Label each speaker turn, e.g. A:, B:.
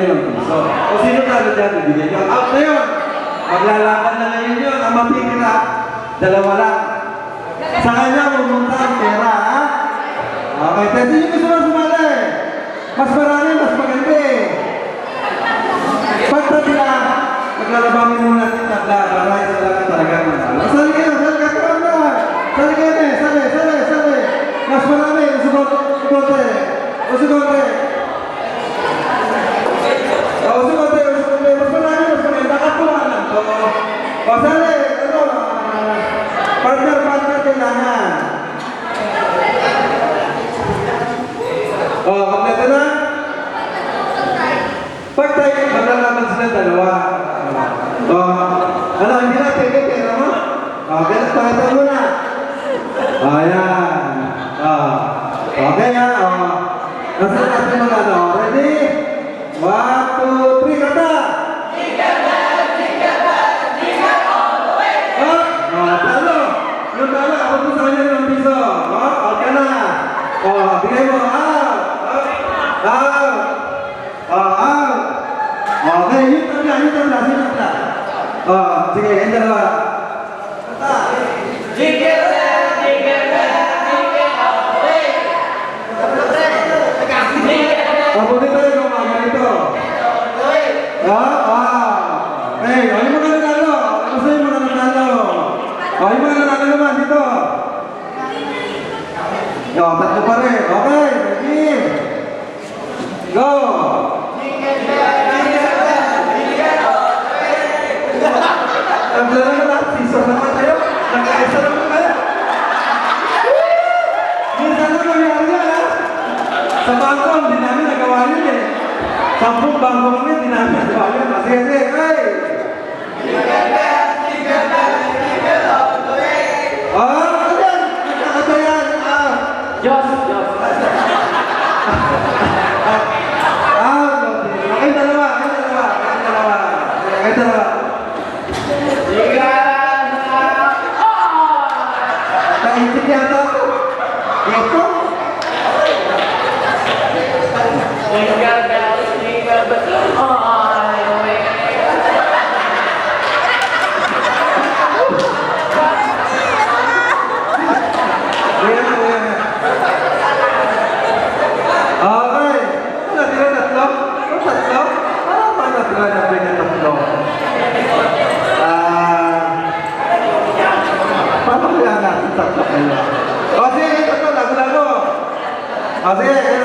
A: So, o sino talo dyan? Bibigyan nyo. Out na yun! Maglalaban na ngayon yun. Ang matitira, dalawa lang. Sa kanya, pumunta ang pera, ha? Okay, pero sino gusto na sumali? Mas marami, mas maganda eh. Pagtabi na, maglalabanin muna natin tabla para isa lang talaga manalo. Sali kayo, sali kayo na! Sali kayo na, sali! Mas marami, usugote. Usugote, mas marami, nakakuha lang to. O sali, partner kailangan. O, kompleto na? Pag tayo, maglalaban sila dalawa. O, ano, hindi na pera mo? O, pakita mo na. O, yan. O, okay ha, o. Nasa natin mga ano, ready? 1, 2, 3, kata! Talo! Yung talo, ako po sa kanya ng piso. Okay na. Bigay mo, out! Okay, yung tabla. Sige, yung dalawa. Papunti tayo kung mga ganito. Yung mga nanalo. Ano sa'yo yung mga nanalo? Yung mga nanalo naman dito. Tatlo pa rin. Okay, ready? Go! Naglaro na lahat. Season naman kayo. Nagkaisa naman kayo. Minsan na nangyari yan, ha? Sa bangko, hindi namin nagawa yun eh. 10 bangko kami, hindi namin nagawa yun. Sige, hey! Ano yan? Ano yan?
B: Diyos!
A: Ay, dalawa. Naisip yata ako. Ito? Sige,